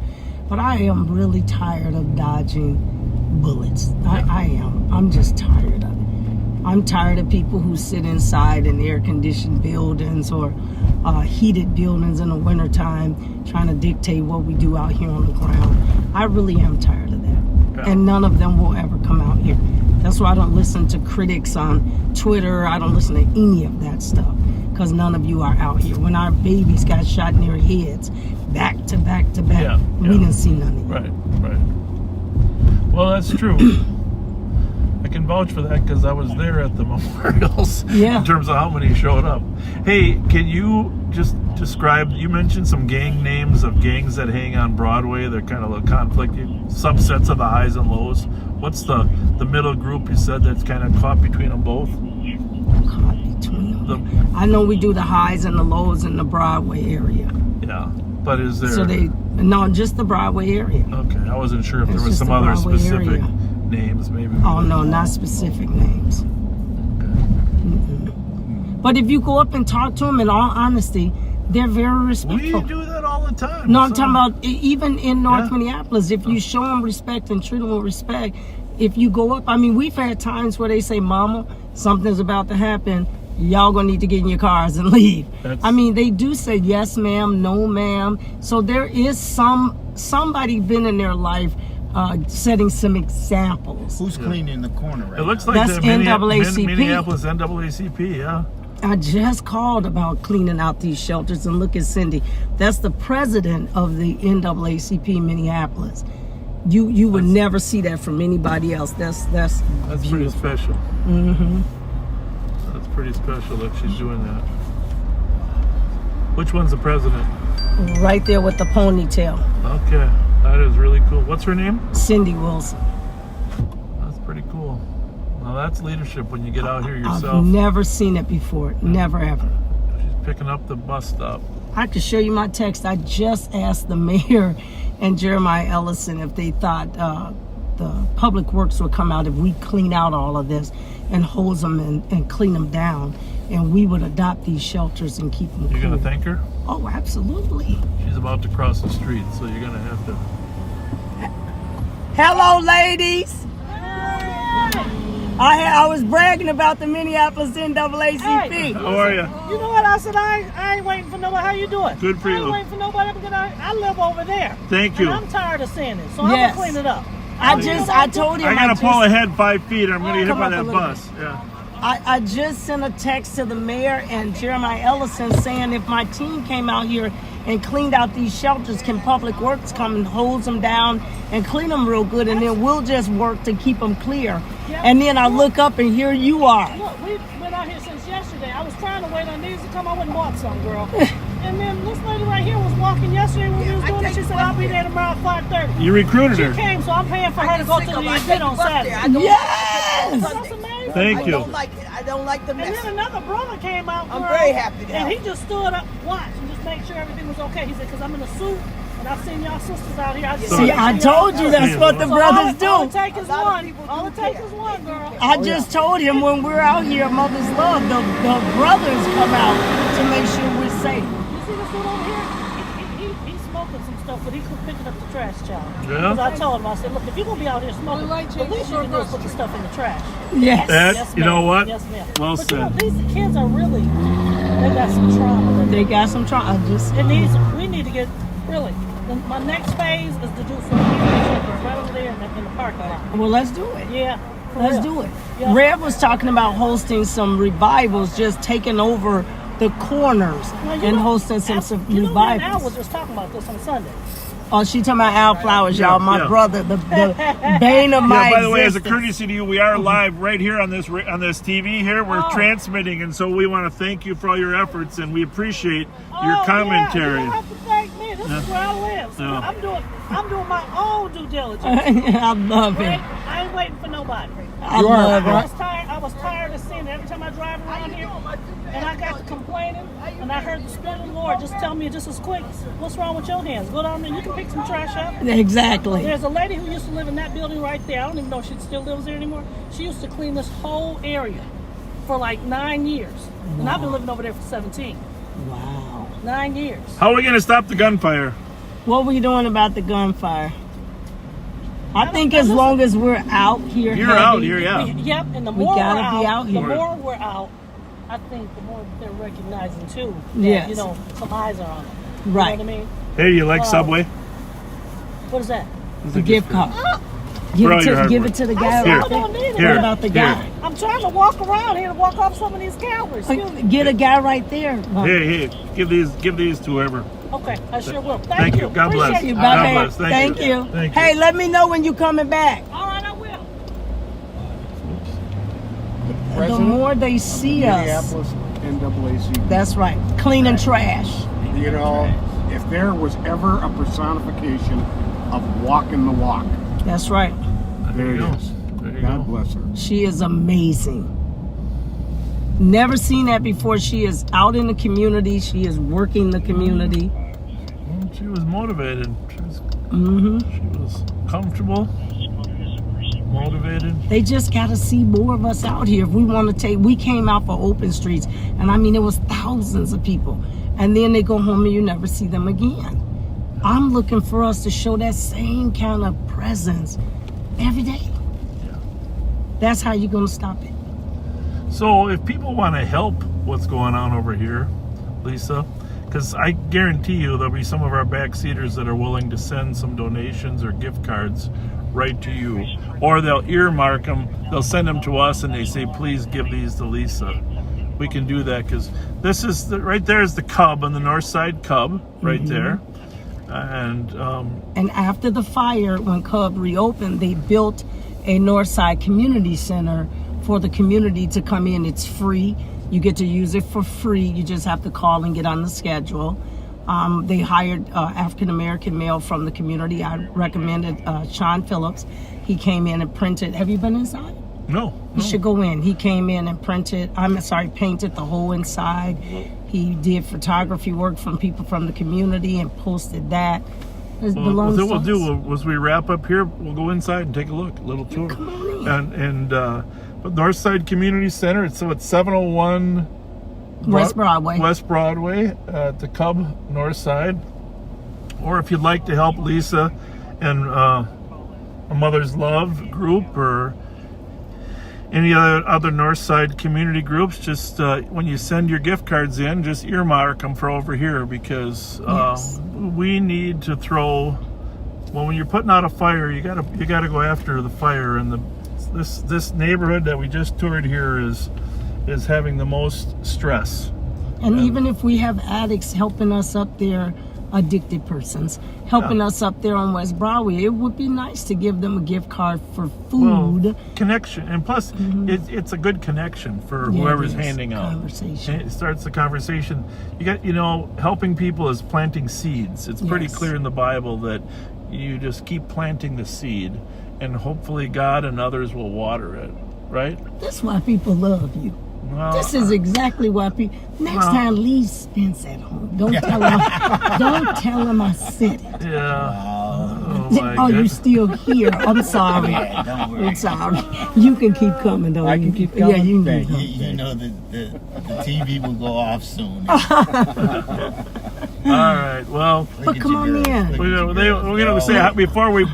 But I am really tired of dodging bullets. I am. I'm just tired of it. I'm tired of people who sit inside in air-conditioned buildings or heated buildings in the wintertime trying to dictate what we do out here on the ground. I really am tired of that. Yeah. And none of them will ever come out here. That's why I don't listen to critics on Twitter. I don't listen to any of that stuff because none of you are out here. When our babies got shot in their heads, back to back to back, Yeah, we yeah. didn't see none of it. Right, right. Well, that's true. I can vouch for that because I was there at the memorials Yeah. in terms of how many showed up. Hey, can you just describe, you mentioned some gang names of gangs that hang on Broadway. They're kind of a conflict, subsets of the highs and lows. What's the middle group you said that's kind of caught between them both? Caught between them. I know we do the highs and the lows in the Broadway area. Yeah, but is there... So no, just the Broadway area. Okay, I wasn't sure if It's there was just some the other Broadway specific area. names maybe. Oh no, not specific names. But if you go up and talk to them, in all honesty, they're very We respectful. do that all the time. No, I'm So- talking about even in North Yeah. Minneapolis. If you show them respect and treat them with respect, if you go up, I mean, we've had times where they say, "Mama, something's about to happen. Y'all gonna need to get in your cars and leave." I mean, they do say yes, ma'am, no, ma'am. So there is somebody been in their life setting some examples. Who's cleaning the corner right It looks now? like That's the NAACP. Minneapolis NAACP, yeah. I just called about cleaning out these shelters, and look at Cindy. That's the president of the NAACP Minneapolis. You would never see that from anybody else. That's That's pretty special. Mm-hmm. That's pretty special that she's doing that. Which one's the president? right there with the ponytail. Okay, that is really cool. What's her name? Cindy Wilson. That's pretty cool. Well, that's leadership when you get out here I've yourself. never seen it before. Never ever. She's picking up the bus stop. I could show you my text. I just asked the mayor and Jeremiah Ellison if they thought the public works would come out if we clean out all of this and hose them and clean them down, and we would adopt these shelters and keep them You're cool. gonna thank her? Oh, absolutely. She's about to cross the street, so you're gonna have to. Hello, ladies. I was bragging about the Minneapolis NAACP. Hey. How are you? You know what? I said I ain't waiting for nobody. How you doing? Good for I you. ain't waiting for nobody. I live over there. Thank you. And I'm tired of seeing it, so Yes. I'm gonna clean it up. I told him I gotta I pull ahead 5 feet, or I'm gonna get hit Come by up a that little bus. Yeah. I just sent a text to the mayor and Jeremiah Ellison saying if my team came out here and cleaned out these shelters, can Public Works come and hose them down and clean them real good, and then we'll just work to keep them clear. Yeah. And then I look up and here you are. Look, we've been out here since yesterday. I was trying to wait on these to come. I went and bought some, girl. And then this lady right here was walking yesterday when we was doing it. She said, I'll be there tomorrow at 5:30. You recruited She her. came, so I'm paying for her to go to the event on Saturday. Yes! That's amazing. Tk you. I don't like the And mess. then another brother came out. I'm girl, very happy to And help. he just stood up, watched, and just made sure everything was okay. He said, because I'm in a suit, and I've seen y'all sisters out here. I just See, I told you that's what the brothers All it do. takes is A lot of one. people All do it takes care. is one, girl. I just told him when we're out here at Mother's Love, the brothers come out to make sure we're safe. You see this dude over here? He smoking some stuff, but he quit picking up the trash, child. Yeah? Because I told him, I said, look, if you're going to be out here smoking, the least you can do is put the stuff in the trash. Yes. That, Yes, you know ma'am. what? Yes, ma'am. Well but you know, said. these kids are really, they got some trauma. They got some trauma. We need to get, really, my next phase is to do some right over there in the parking lot. Well, let's do it. Yeah. for Let's real. do it. Yeah. Rev was talking about hosting some revivals, just taking over the corners Now, and hosting some you know, me and Al was revivals. just talking about this on Sunday. Oh, she talking about Al Flowers, y'all. My Yeah. brother, the bane of my Yeah, by the way, as a existence. courtesy to you, we are live right here on this TV here. We're Oh. transmitting, and so we want to thank you for all your efforts, and we appreciate your Oh, commentary. Yeah, you don't have to thank me. This is where I live. So Yeah. I'm doing my own due diligence. I love Right? it. I ain't waiting for nobody. I love I it. was tired. I was tired of seeing it every time I drive around here, and I got to complaining, and I heard the Spirit of the Lord just tell me just as quick, "What's wrong with your hands? Go down there. You can pick some trash up." Exactly. There's a lady who used to live in that building right there. I don't even know if she still lives there anymore. She used to clean this whole area for like 9 years, and I've been living over there for 17. Wow. 9 years. How are we going to stop the gunfire? What were you doing about the gunfire? I think as long as we're out here, You're heavy, out here, yeah. Yep, and the We more gotta we're be out here. the more we're out, I think the more they're recognizing too. That, Yes. you know, some eyes are on it. You Right. know what I mean? Hey, you like Subway? What is that? The gift card. For all your hard Give work. it to the I guy. said, Here. I don't need it. Here. What about the guy? I'm trying to walk around here to walk off some of these calories. Excuse me. Get a guy right there. Hey, give these to whoever. Okay, I sure will. Thank you. God bless. Appreciate you. Bye, God babe. bless. Thank you. Thank you. Hey, let me know when you're coming back. All right, I will. The President more they see us, Minneapolis NAACP. that's right. Cleaning trash. You know, if there was ever a personification of walking the walk, That's right. there it you go. is. There you God go. bless her. She is amazing. Never seen that before. She is out in the community. She is working the community. Well, she was motivated. Hmm She was comfortable, motivated. They just got to see more of us out here. If we want to take, we came out for open streets, and I mean, it was thousands of people. And then they go home and you never see them again. I'm looking for us to show that same kind of presence every day. Yeah. That's how you're going to stop it. So if people want to help what's going on over here, Lisa, because I guarantee you there'll be some of our backseaters that are willing to send some donations or gift cards right to you. Or they'll earmark them, they'll send them to us and they say, please give these to Lisa. We can do that because this is, right there is the Cub on the north side Cub, right there. And And after the fire, when Cub reopened, they built a Northside Community Center for the community to come in. It's free. You get to use it for free. You just have to call and get on the schedule. They hired African-American male from the community. I recommended Sean Phillips. He came in and printed. Have you been inside? no. You should go in. He came in and painted the whole inside. He did photography work from people from the community and posted that. It Well, belongs what to we'll us. do as we wrap up here, we'll go inside and take a look, a little tour. Come on in. But Northside Community Center. It's 701 West Broadway. West Broadway at the Cub North Side. Or if you'd like to help Lisa and a Mother's Love group or any other Northside community groups, just when you send your gift cards in, just earmark them for over here because Yes. we need to throw. Well, when you're putting out a fire, you gotta go after the fire, and this neighborhood that we just toured here is having the most stress. And even if we have addicts helping us up there, addicted persons helping us up there on West Broadway, it would be nice to give them a gift card for food. Well, connection, and plus it's a good connection for Yeah, whoever's it is. handing out. Conversation. It starts the conversation. You got, helping people is planting seeds. It's pretty Yes. clear in the Bible that you just keep planting the seed, and hopefully God and others will water it. Right? That's why people love you. Well, This is exactly why people. Next time, leave Spence at home. Don't tell him. Don't tell him I said it. yeah. Oh my Oh, you goodness. still here? I'm sorry. Yeah, don't worry. I'm sorry. You can keep coming, though. I can keep coming? Yeah, you Thank can. You know the TV will go off soon. All right. Well, But come on in. we're gonna say before we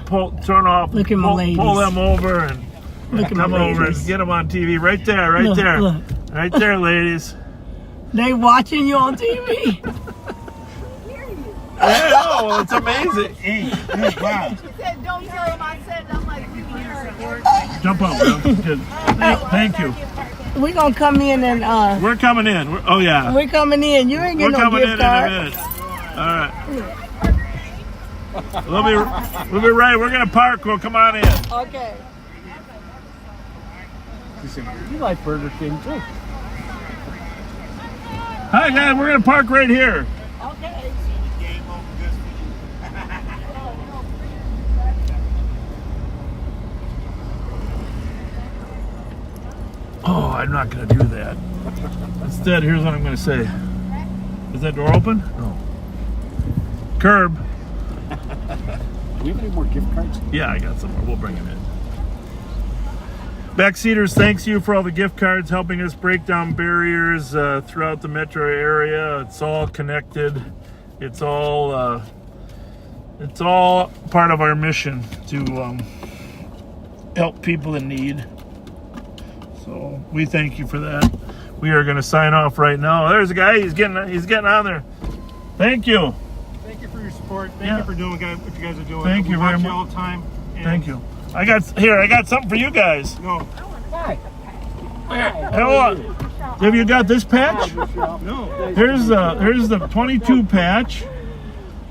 turn off. Look at my ladies. Pull them over and Look at my come over and ladies. get them on TV. Right there. Right Look, there. look. Right there, ladies. They watching you on TV. Yeah, oh, it's amazing. Hey, wow. She said, don't tell him I said it. I'm like, we heard. Jump up. Good. Thank you. We're gonna come in and We're coming in. Oh yeah. we're coming in. You ain't We're getting no coming in gift in a card. minute. All right. We'll be right. We're gonna park. We'll come on in. Okay. You like Burger King too. Hi guys. We're gonna park right here. Okay. Oh, I'm not gonna do that. Instead, here's what I'm gonna say. Is that door open? No. Curb. Do we have any more gift cards? Yeah, I got some more. We'll bring them in. Backseaters, thanks you for all the gift cards, helping us break down barriers throughout the metro area. It's all connected. It's all part of our mission to help people in need. So we thank you for that. We are going to sign off right now. There's a guy. He's getting on there. Thank you. Thank you for your support. Thank you for doing what you guys are doing. Thank you very We watch much. you all the time. And Thank you. I got something for you guys. No, Hello. Have you got this patch? no. Here's the 22 patch,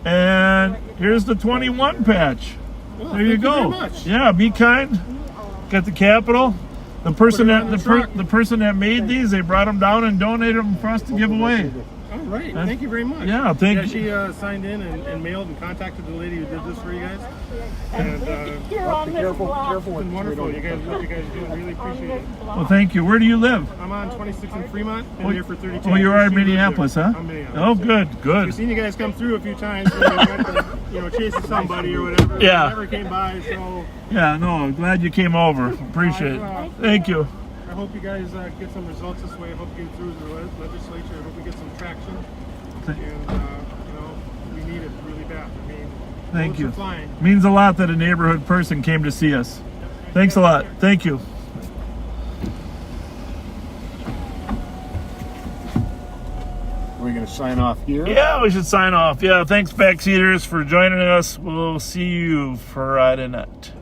and here's the 21 patch. There you thank you go. very much. Yeah, be kind. Got the Capitol. The person Put it that on the truck. the person that made these, they brought them down and donated them for us to give away. All right. Thank you very much. Yeah, thank you. She signed in and mailed and contacted the lady who did this for you guys. And You're on this block. it's been wonderful. What you guys are doing. Really appreciate it. Well, thank you. Where do you live? I'm on 26 in Fremont. Been here for 32 Oh, you years. are in She lives Minneapolis, there. huh? I'm Minneapolis. Oh, good, We've good. seen you guys come through a few times. When we went to, chasing somebody or whatever. Yeah. Never came by, so Yeah, no, I'm glad you came over. Appreciate it. Thank you. I hope you guys get some results this way. I hope you get through the legislature. I hope we get some traction. And, we need it really bad. I mean, Thank bullets you. are flying. Means a lot that a neighborhood person came to see us. Thanks a lot. Thank you. Are we going to sign off here? Yeah, we should sign off. Yeah, thanks, Backseaters, for joining us. We'll see you Friday night.